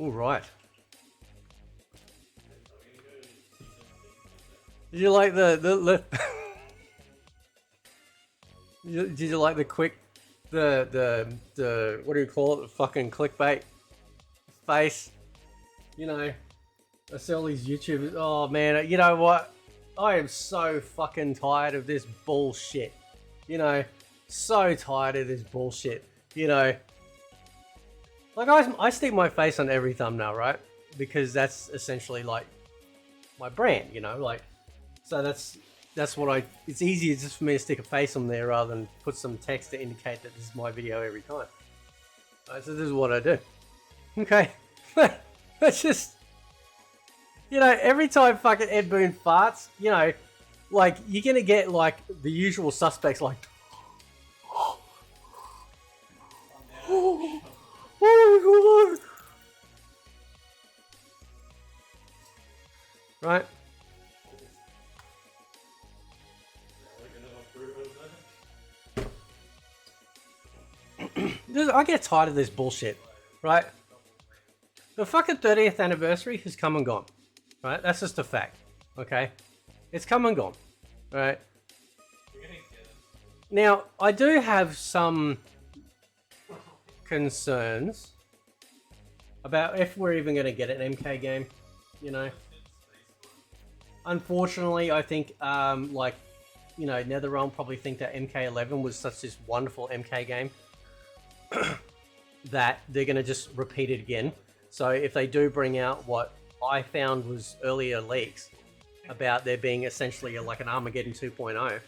All right. Did you like the did you like the quick the what do you call it? The fucking clickbait face? You know, I see all these YouTubers. Oh man, you know what? I am so fucking tired of this bullshit. You know, so tired of this bullshit. You know, like I stick my face on every thumbnail, right? Because that's essentially like my brand. You know, like. So that's what it's easier just for me to stick a face on there rather than put some text to indicate that this is my video every time. Alright, so this is what I do. Okay. That's just, you know, every time fucking Ed Boon farts, you know, like, you're gonna get, like, the usual suspects, like, oh my god. Right? I get tired of this bullshit, right? The fucking 30th anniversary has come and gone, right? That's just a fact, okay? It's come and gone, right? Now, I do have some concerns about if we're even going to get an MK game, you know? Unfortunately, I think, like, you know, NetherRealm probably think that MK11 was such this wonderful MK game that they're going to just repeat it again. So if they do bring out what I found was earlier leaks about there being essentially like an Armageddon 2.0,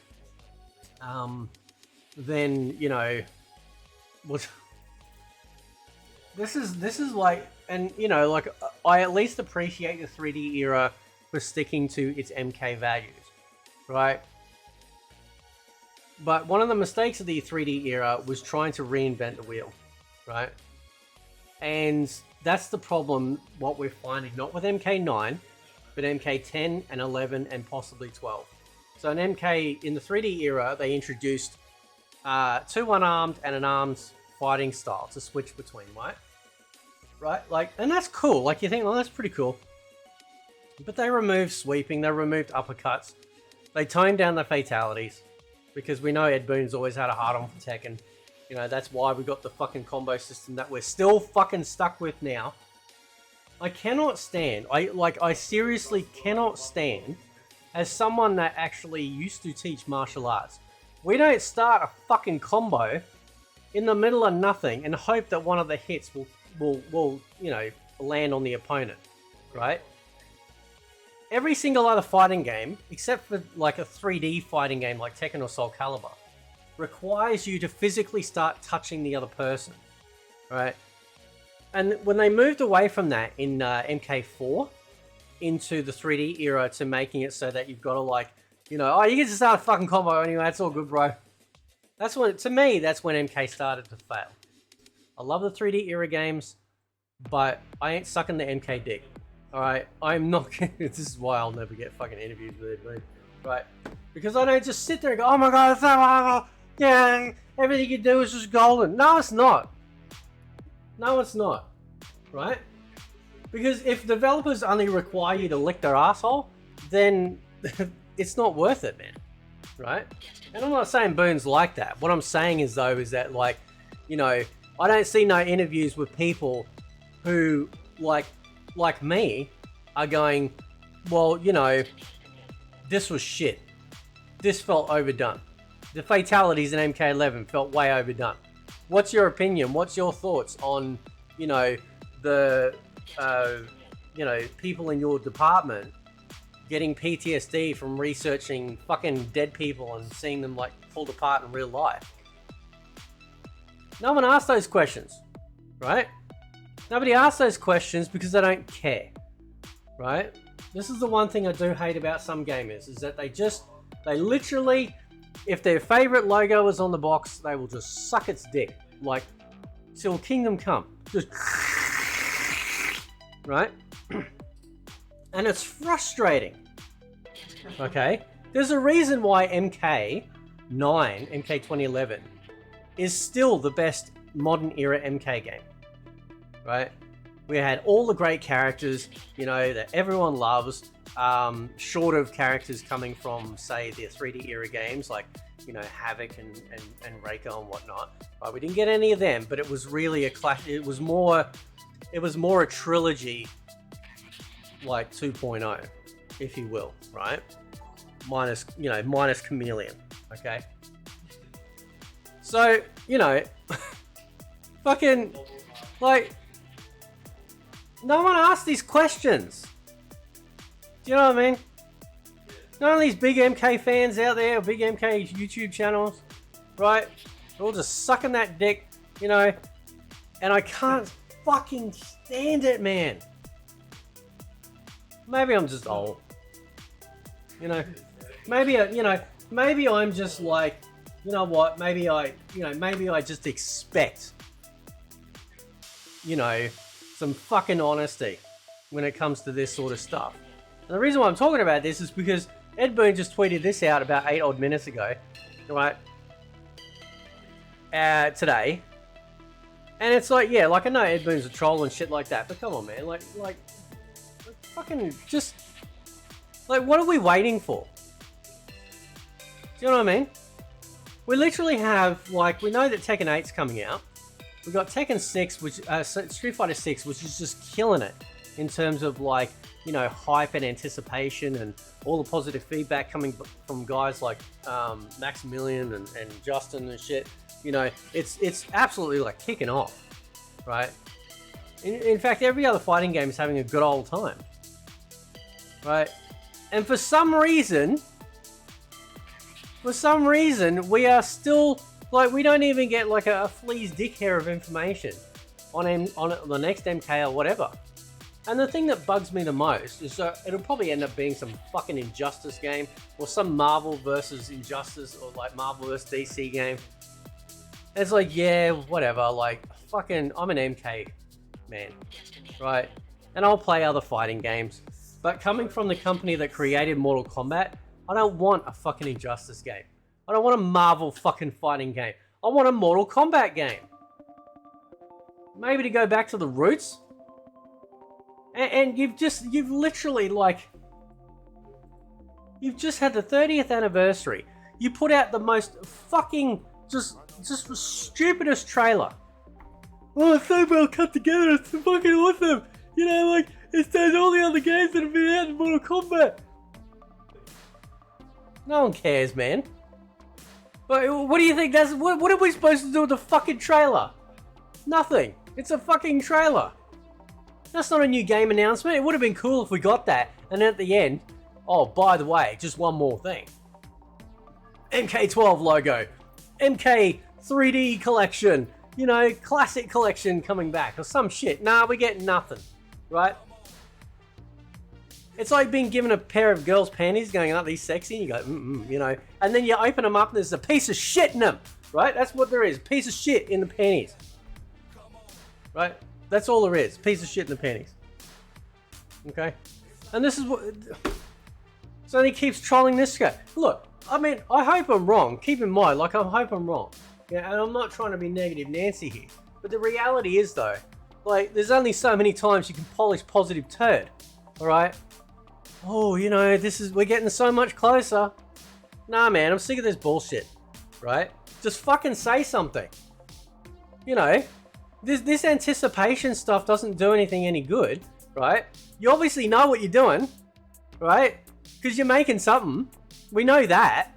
then, you know, this is like, and you know, like, I at least appreciate the 3D era for sticking to its MK values, right? But one of the mistakes of the 3D era was trying to reinvent the wheel, right? And that's the problem, what we're finding, not with MK9, but MK10 and 11 and possibly 12. So in MK, in the 3D era, they introduced two unarmed and an armed fighting style to switch between, right? Right? Like, and that's cool. Like, you think, well, that's pretty cool. But they removed sweeping, they removed uppercuts, they toned down the fatalities. Because we know Ed Boon's always had a hard on for Tekken. You know, that's why we got the fucking combo system that we're still fucking stuck with now. I cannot stand, I seriously cannot stand, as someone that actually used to teach martial arts, we don't start a fucking combo in the middle of nothing and hope that one of the hits will you know, land on the opponent, right? Every single other fighting game, except for like a 3D fighting game like Tekken or Soul Calibur, requires you to physically start touching the other person, right? And when they moved away from that in MK4 into the 3D era to making it so that you've got to, like, you know, oh, you get to start a fucking combo anyway, that's all good, bro. That's when, to me, that's when MK started to fail. I love the 3D era games, but I ain't sucking the MK dick. Alright, I'm not gonna, this is why I'll never get fucking interviews with Ed Boon, right? Because I don't just sit there and go, oh my god, it's so, yeah, everything you do is just golden. No, it's not. No, it's not, right? Because if developers only require you to lick their asshole, then it's not worth it, man, right? And I'm not saying Boon's like that. What I'm saying is, though, is that, like, you know, I don't see no interviews with people who, like me, are going, well, you know, this was shit. This felt overdone. The fatalities in MK11 felt way overdone. What's your opinion? What's your thoughts on, you know, the, you know, people in your department getting PTSD from researching fucking dead people and seeing them, like, pulled apart in real life? No one asked those questions, right? Nobody asks those questions because they don't care, right? This is the one thing I do hate about some gamers, is that they literally, if their favorite logo is on the box, they will just suck its dick, like, till kingdom come. Just, right? And it's frustrating, okay? There's a reason why MK 2011, is still the best modern era MK game. Right? We had all the great characters, you know, that everyone loves, short of characters coming from, say, the 3D era games like, you know, Havoc and Reiko and whatnot. Right? We didn't get any of them, but it was really a class. It was more a trilogy, like 2.0, if you will, right? Minus Chameleon. Okay. So, you know, fucking, like, no one asked these questions. Do you know what I mean? None of these big MK fans out there, big MK YouTube channels, right? They're all just sucking that dick, you know, and I can't fucking stand it, man. Maybe I'm just old. You know, maybe I'm just like, you know what, maybe I just expect, you know, some fucking honesty when it comes to this sort of stuff. And the reason why I'm talking about this is because Ed Boon just tweeted this out about 8 odd minutes ago, right? Today. And it's like, yeah, like I know Ed Boon's a troll and shit like that, but come on, man, like fucking just, like, what are we waiting for? Do you know what I mean? We literally have, like, we know that Tekken 8's coming out. We've got Tekken 6, which, Street Fighter 6, which is just killing it in terms of, like, you know, hype and anticipation and all the positive feedback coming from guys like Maximilian and Justin and shit. You know, it's absolutely, like, kicking off, right? In fact, every other fighting game is having a good old time, right? And for some reason, we are still, like, we don't even get, like, a flea's dick hair of information on the next MK or whatever. And the thing that bugs me the most is it'll probably end up being some fucking Injustice game or some Marvel versus Injustice or, like, Marvel versus DC game. And it's like, yeah, whatever, like, fucking, I'm an MK man, right? And I'll play other fighting games. But coming from the company that created Mortal Kombat, I don't want a fucking Injustice game. I don't want a Marvel fucking fighting game. I want a Mortal Kombat game. Maybe to go back to the roots. And you've literally, like, you've just had the 30th anniversary. You put out the most fucking, just the stupidest trailer. Oh, it's so well cut together, it's so fucking awesome. You know, like, it says all the other games that have been out in Mortal Kombat. No one cares, man. But what do you think that's, what are we supposed to do with the fucking trailer? Nothing. It's a fucking trailer. That's not a new game announcement. It would have been cool if we got that. And then at the end, oh, by the way, just one more thing. MK12 logo. MK 3D collection. You know, classic collection coming back or some shit. Nah, we get nothing. Right? It's like being given a pair of girls' panties going, aren't these sexy? And you go, you know. And then you open them up and there's a piece of shit in them. Right? That's what there is. A piece of shit in the panties. Right? That's all there is. Piece of shit in the panties. Okay? And this is what... So he keeps trolling this guy. Look, I mean, I hope I'm wrong. Keep in mind, like, I hope I'm wrong. Yeah, and I'm not trying to be negative Nancy here. But the reality is, though, like, there's only so many times you can polish positive turd. Alright? Oh, you know, we're getting so much closer. Nah, man, I'm sick of this bullshit. Right? Just fucking say something. You know? This anticipation stuff doesn't do anything any good, right? You obviously know what you're doing, right? Because you're making something. We know that.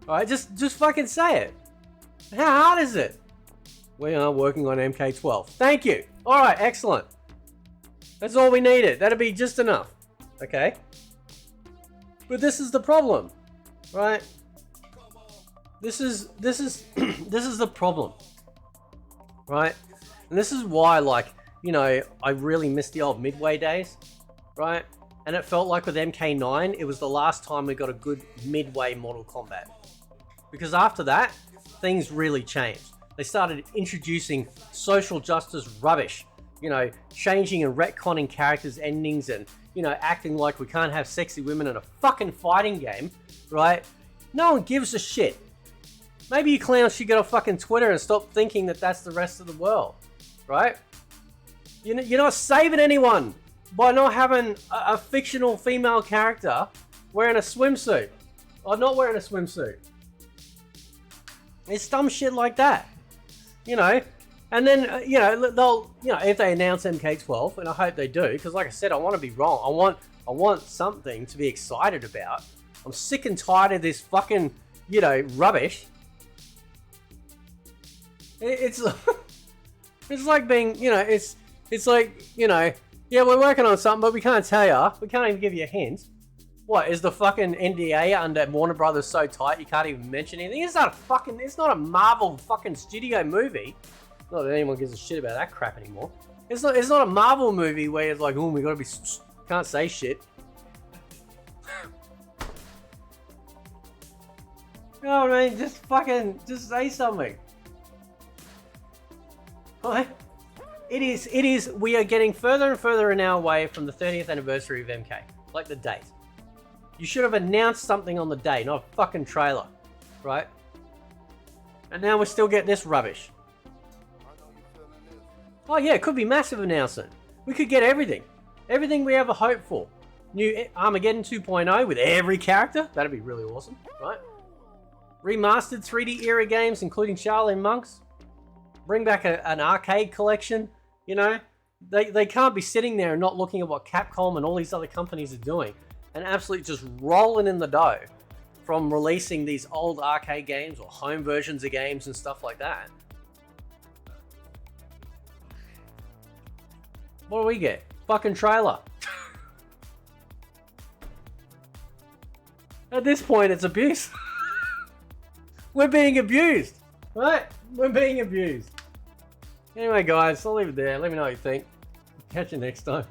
Right? Just fucking say it. How hard is it? We are working on MK12. Thank you. Alright, excellent. That's all we needed. That'd be just enough. Okay? But this is the problem. Right? This is the problem. Right? And this is why, like, you know, I really miss the old Midway days, right? And it felt like with MK9, it was the last time we got a good Midway Mortal Kombat. Because after that, things really changed. They started introducing social justice rubbish, you know, changing and retconning characters' endings and, you know, acting like we can't have sexy women in a fucking fighting game, right? No one gives a shit. Maybe you clowns should get off fucking Twitter and stop thinking that that's the rest of the world, right? You're not saving anyone by not having a fictional female character wearing a swimsuit. Or not wearing a swimsuit. It's dumb shit like that. You know? And then, they'll, if they announce MK12, and I hope they do, because like I said, I want to be wrong. I want something to be excited about. I'm sick and tired of this fucking, rubbish. It's it's like being, it's like, yeah, we're working on something, but we can't tell you. We can't even give you a hint. What, is the fucking NDA under Warner Brothers so tight you can't even mention anything? It's not a Marvel fucking studio movie. Not that anyone gives a shit about that crap anymore. It's not a Marvel movie where it's like, oh, we gotta be, can't say shit. You know what I mean? Just say something. Right? It is, we are getting further and further in our way from the 30th anniversary of MK. Like the date. You should have announced something on the day, not a fucking trailer. Right? And now we still get this rubbish. Oh yeah, it could be massive announcement. We could get everything. Everything we ever hoped for. New Armageddon 2.0 with every character. That'd be really awesome, right? Remastered 3D era games, including Shaolin Monks. Bring back an arcade collection, They can't be sitting there and not looking at what Capcom and all these other companies are doing and absolutely just rolling in the dough from releasing these old arcade games or home versions of games and stuff like that. What do we get? Fucking trailer. At this point, it's abuse. We're being abused, right? We're being abused. Anyway, guys, I'll leave it there. Let me know what you think. Catch you next time.